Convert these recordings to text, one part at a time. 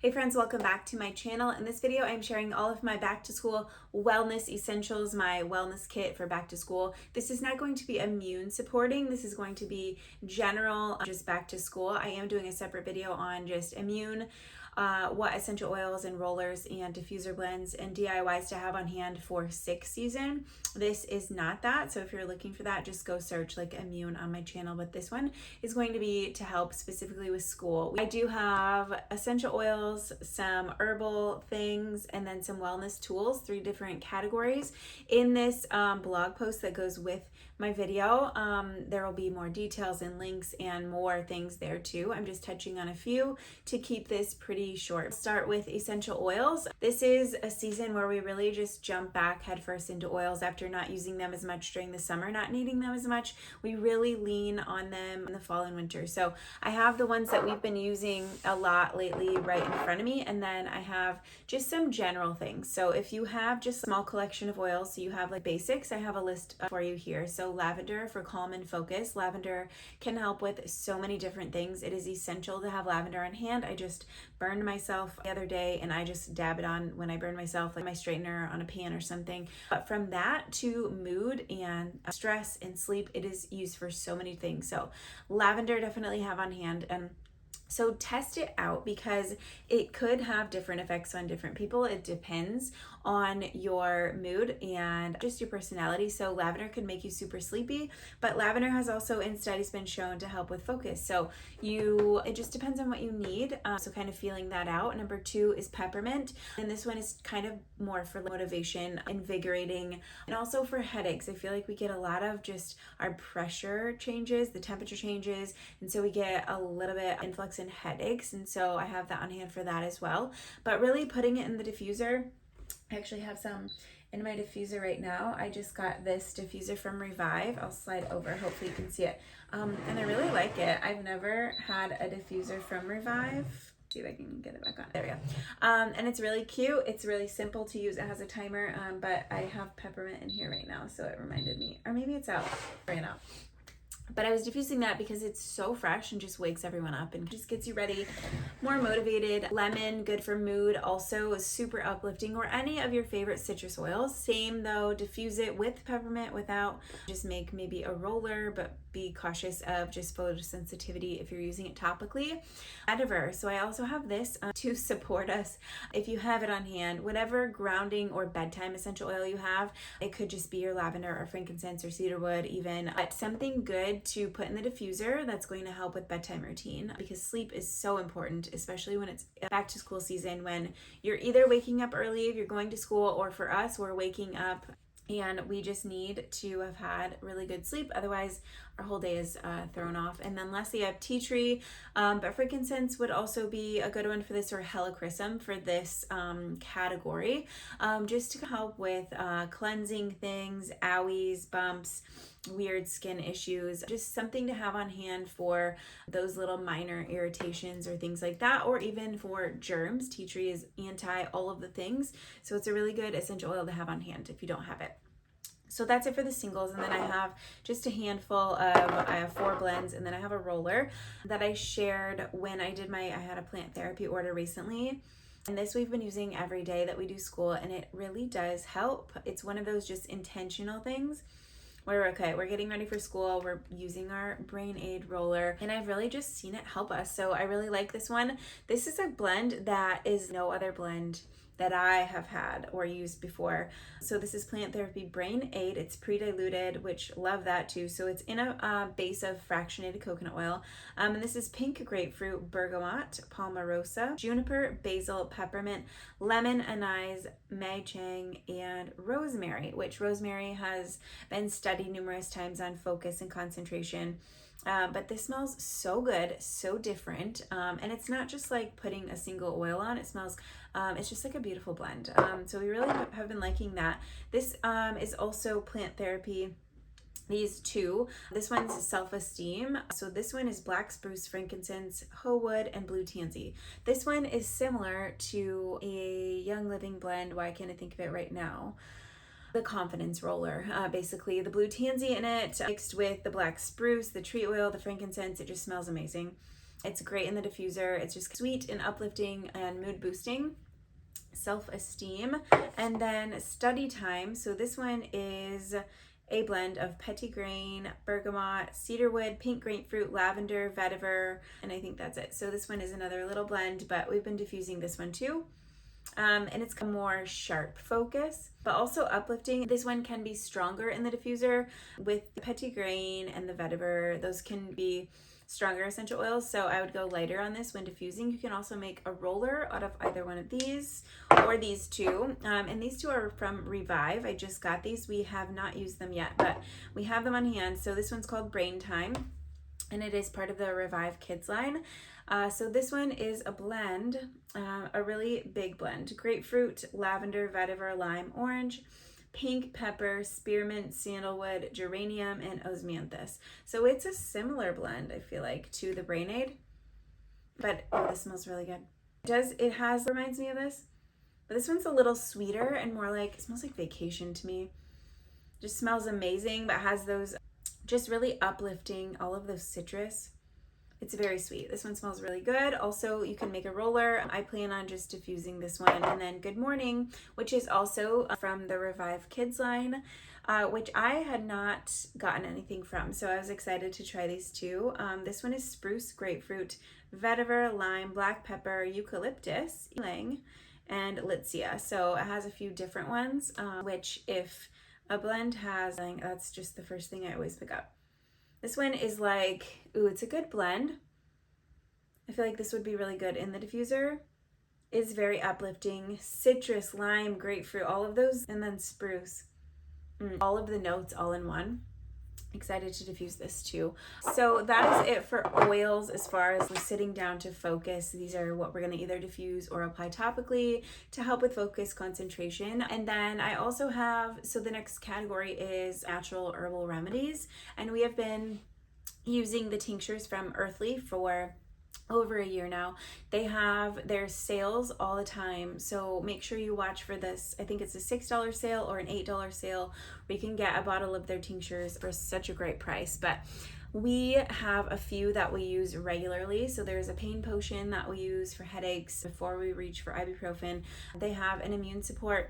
Hey friends, welcome back to my channel. In this video, I'm sharing all of my back to school wellness essentials, my wellness kit for back to school. This is not going to be immune supporting. This is going to be general, just back to school. I am doing a separate video on just immune, what essential oils and rollers and diffuser blends and DIYs to have on hand for sick season. This is not that. So if you're looking for that, just go search like immune on my channel. But this one is going to be to help specifically with school. I do have essential oils, some herbal things, and then some wellness tools, 3 different categories. In this blog post that goes with my video, there will be more details and links and more things there too. I'm just touching on a few to keep this pretty short. Start with essential oils. This is a season where we really just jump back headfirst into oils after not using them as much during the summer, not needing them as much. We really lean on them in the fall and winter. So I have the ones that we've been using a lot lately right in front of me, and then I have just some general things. So if you have just a small collection of oils, so you have like basics, I have a list for you here. So lavender for calm and focus. Lavender can help with so many different things. It is essential to have lavender on hand. I just burned myself the other day and I just dab it on when I burn myself, like my straightener on a pan or something. But from that to mood and stress and sleep, it is used for so many things. So lavender definitely have on hand. So test it out because it could have different effects on different people. It depends on your mood and just your personality. So lavender could make you super sleepy, but lavender has also in studies been shown to help with focus. So it just depends on what you need. So kind of feeling that out. Number 2 is peppermint. And this one is kind of more for motivation, invigorating, and also for headaches. I feel like we get a lot of just our pressure changes, the temperature changes. And so we get a little bit influx in headaches. And so I have that on hand for that as well. But really putting it in the diffuser, I actually have some in my diffuser right now. I just got this diffuser from Revive. I'll slide over, hopefully you can see it. And I really like it. I've never had a diffuser from Revive. See if I can get it back on. There we go. And it's really cute. It's really simple to use. It has a timer, but I have peppermint in here right now, so it reminded me. Or maybe it's out. Ran out. But I was diffusing that because it's so fresh and just wakes everyone up and just gets you ready, more motivated. Lemon, good for mood, also is super uplifting, or any of your favorite citrus oils. Same though, diffuse it with peppermint, without. Just make maybe a roller, but be cautious of just photosensitivity if you're using it topically. Vetiver. So I also have this to support us if you have it on hand. Whatever grounding or bedtime essential oil you have, it could just be your lavender or frankincense or cedarwood even, but something good to put in the diffuser that's going to help with bedtime routine, because sleep is so important, especially when it's back to school season, when you're either waking up early if you're going to school, or for us, we're waking up and we just need to have had really good sleep. Otherwise, our whole day is thrown off. And then lastly, I have tea tree, but frankincense would also be a good one for this, or helichrysum for this category, just to help with cleansing things, owies, bumps, weird skin issues, just something to have on hand for those little minor irritations or things like that, or even for germs. Tea tree is anti all of the things, so it's a really good essential oil to have on hand if you don't have it. So that's it for the singles, and then I have just a handful of, I have 4 blends, and then I have a roller that I shared when I had a plant therapy order recently. And this we've been using every day that we do school, and it really does help. It's one of those just intentional things where, okay, we're getting ready for school, we're using our Brain Aid roller, and I've really just seen it help us. So I really like this one. This is a blend that is no other blend that I have had or used before. So this is Plant Therapy Brain Aid. It's pre-diluted, which love that too. So it's in a base of fractionated coconut oil. And this is pink grapefruit, bergamot, palmarosa, juniper, basil, peppermint, lemon, anise, Mei Chang, and rosemary, which rosemary has been studied numerous times on focus and concentration. But this smells so good, so different, and it's not just like putting a single oil on. It smells, it's just like a beautiful blend. So we really have been liking that. This is also Plant Therapy. These 2, this one's self-esteem. So this one is black spruce, frankincense, hoe wood, and blue tansy. This one is similar to a Young Living blend. Why can't I think of it right now? The confidence roller, basically the blue tansy in it mixed with the black spruce, the tree oil, the frankincense. It just smells amazing. It's great in the diffuser. It's just sweet and uplifting and mood boosting. Self-esteem. And then study time. So this one is a blend of petitgrain, bergamot, cedarwood, pink grapefruit, lavender, vetiver, and I think that's it. So this one is another little blend, but we've been diffusing this one too. And it's a more sharp focus, but also uplifting. This one can be stronger in the diffuser with the petitgrain and the vetiver. Those can be stronger essential oils, so I would go lighter on this when diffusing. You can also make a roller out of either one of these or these two, and these two are from Revive. I just got these. We have not used them yet, but we have them on hand. So this one's called Brain Time, and it is part of the Revive Kids line. So this one is a blend, a really big blend: grapefruit, lavender, vetiver, lime, orange, pink pepper, spearmint, sandalwood, geranium, and osmanthus. So it's a similar blend, I feel like, to the Brain Aid, but this smells really good. Reminds me of this, but this one's a little sweeter and more like, it smells like vacation to me. Just smells amazing, but has those just really uplifting, all of those citrus. It's very sweet. This one smells really good. Also, you can make a roller. I plan on just diffusing this one. And then Good Morning, which is also from the Revive Kids line, which I had not gotten anything from. So I was excited to try these two. This one is spruce, grapefruit, vetiver, lime, black pepper, eucalyptus, ylang, and litsea. So it has a few different ones, which if a blend has, that's just the first thing I always pick up. This one is like, ooh, it's a good blend. I feel like this would be really good in the diffuser. It's very uplifting. Citrus, lime, grapefruit, all of those, and then spruce. All of the notes all in one. Excited to diffuse this too. So that is it for oils as far as sitting down to focus. These are what we're going to either diffuse or apply topically to help with focus, concentration. And then I also have, so the next category is natural herbal remedies. And we have been using the tinctures from Earthly for over a year now. They have their sales all the time, so make sure you watch for this. I think it's a $6 sale or an $8 sale where you can get a bottle of their tinctures for such a great price. But we have a few that we use regularly. So there's a pain potion that we use for headaches before we reach for ibuprofen. They have an immune support.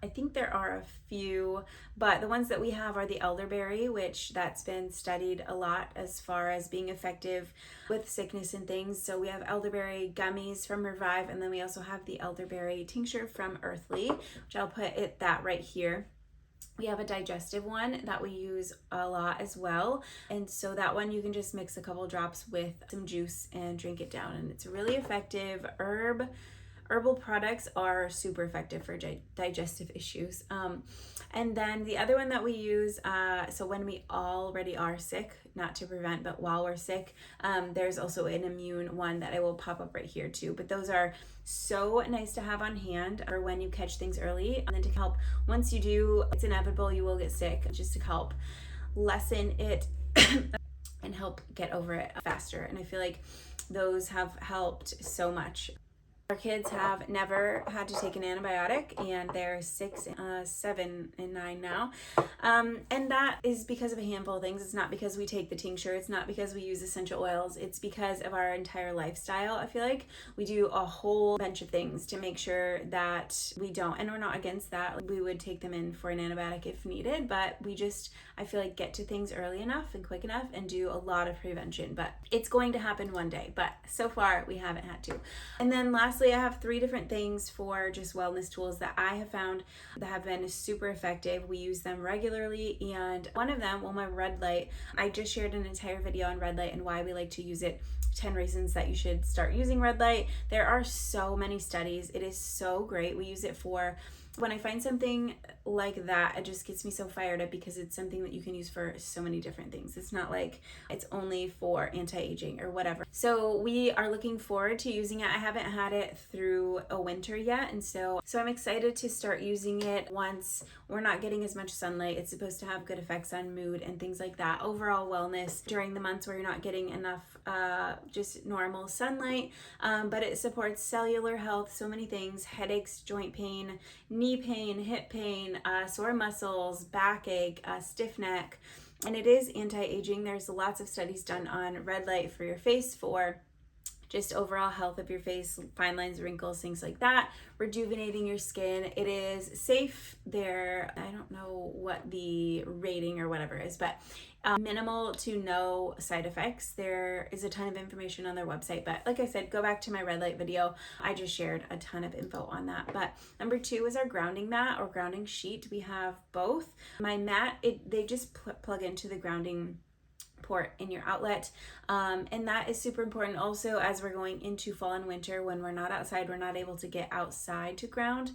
I think there are a few, but the ones that we have are the elderberry, which that's been studied a lot as far as being effective with sickness and things. So we have elderberry gummies from Revive, and then we also have the elderberry tincture from Earthly, which I'll put that right here. We have a digestive one that we use a lot as well. And so that one you can just mix a couple drops with some juice and drink it down. And it's really effective. Herbal products are super effective for digestive issues. And then the other one that we use, so when we already are sick, not to prevent, but while we're sick, there's also an immune one that I will pop up right here too. But those are so nice to have on hand for when you catch things early, and then to help once you do, it's inevitable you will get sick, just to help lessen it and help get over it faster. And I feel like those have helped so much. Our kids have never had to take an antibiotic, and they're 6, 7, and 9 now. And that is because of a handful of things. It's not because we take the tincture. It's not because we use essential oils. It's because of our entire lifestyle. I feel like we do a whole bunch of things to make sure that we don't, and we're not against that. We would take them in for an antibiotic if needed, but we just, I feel like, get to things early enough and quick enough and do a lot of prevention. But it's going to happen one day, but so far we haven't had to. And then lastly, I have 3 different things for just wellness tools that I have found that have been super effective. We use them regularly, and one of them, my red light, I just shared an entire video on red light and why we like to use it. 10 reasons that you should start using red light. There are so many studies. It is so great. We use it for, when I find something like that, it just gets me so fired up because it's something that you can use for so many different things. It's not like it's only for anti-aging or whatever. So we are looking forward to using it. I haven't had it through a winter yet, and so I'm excited to start using it once we're not getting as much sunlight. It's supposed to have good effects on mood and things like that, overall wellness during the months where you're not getting enough just normal sunlight, but it supports cellular health, so many things: headaches, joint pain, knee pain, hip pain, sore muscles, backache, stiff neck, and it is anti-aging. There's lots of studies done on red light for your face, for just overall health of your face, fine lines, wrinkles, things like that, rejuvenating your skin. It is safe. There, I don't know what the rating or whatever is, but minimal to no side effects. There is a ton of information on their website, but like I said, go back to my red light video. I just shared a ton of info on that. But number 2 is our grounding mat or grounding sheet. We have both. My mat, they just plug into the grounding port in your outlet, and that is super important also as we're going into fall and winter. When we're not outside, we're not able to get outside to ground.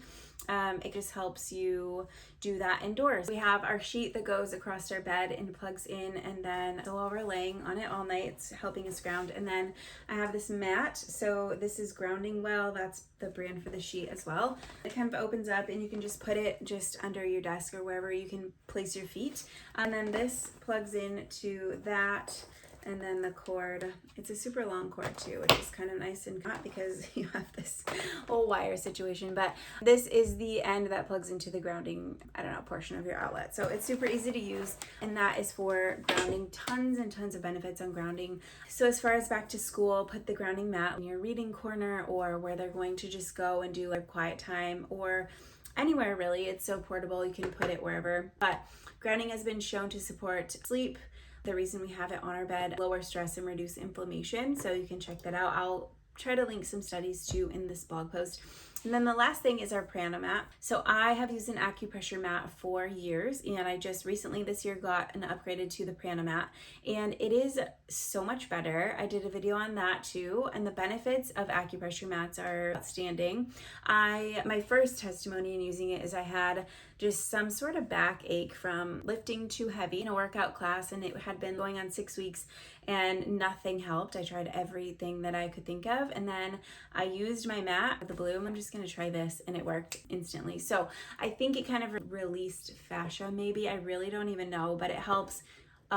It just helps you do that indoors. We have our sheet that goes across our bed and plugs in, and then so while we're laying on it all night, it's helping us ground. And then I have this mat, so this is Grounding Well. That's the brand for the sheet as well. It kind of opens up and you can just put it just under your desk or wherever you can place your feet. And then this plugs in to that, and then the cord, it's a super long cord too, which is kind of nice and not because you have this whole wire situation, but this is the end that plugs into the grounding, portion of your outlet. So it's super easy to use, and that is for grounding. Tons and tons of benefits on grounding. So as far as back to school, put the grounding mat in your reading corner or where they're going to just go and do like quiet time, or anywhere really. It's so portable, you can put it wherever. But grounding has been shown to support sleep. The reason we have it on our bed, lower stress and reduce inflammation. So you can check that out. I'll try to link some studies too in this blog post. And then the last thing is our prana mat. So I have used an acupressure mat for years, and I just recently this year got an upgraded to the prana mat, and it is so much better. I did a video on that too, and the benefits of acupressure mats are outstanding. My first testimony in using it is I had just some sort of backache from lifting too heavy in a workout class, and it had been going on 6 weeks and nothing helped. I tried everything that I could think of, and then I used my mat, the Bloom. I'm just gonna try this, and it worked instantly. So I think it kind of released fascia, maybe. I really don't even know, but it helps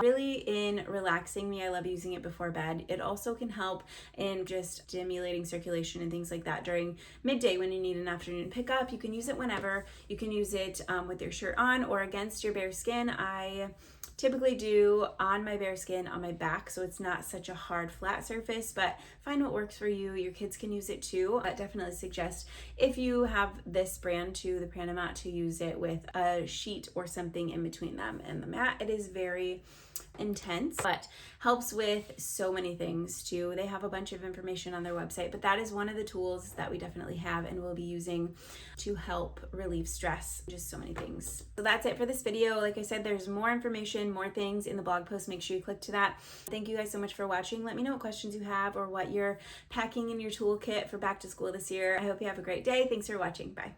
really in relaxing me. I love using it before bed. It also can help in just stimulating circulation and things like that during midday when you need an afternoon pickup. You can use it whenever. You can use it with your shirt on or against your bare skin. I typically do on my bare skin on my back, so it's not such a hard flat surface, but find what works for you. Your kids can use it too. I definitely suggest, if you have this brand too, the prana mat, to use it with a sheet or something in between them and the mat. It is very intense, but helps with so many things too. They have a bunch of information on their website, but that is one of the tools that we definitely have and will be using to help relieve stress. Just so many things. So that's it for this video. Like I said, there's more information, more things in the blog post. Make sure you click to that. Thank you guys so much for watching. Let me know what questions you have or what you're packing in your toolkit for back to school this year. I hope you have a great day. Thanks for watching. Bye.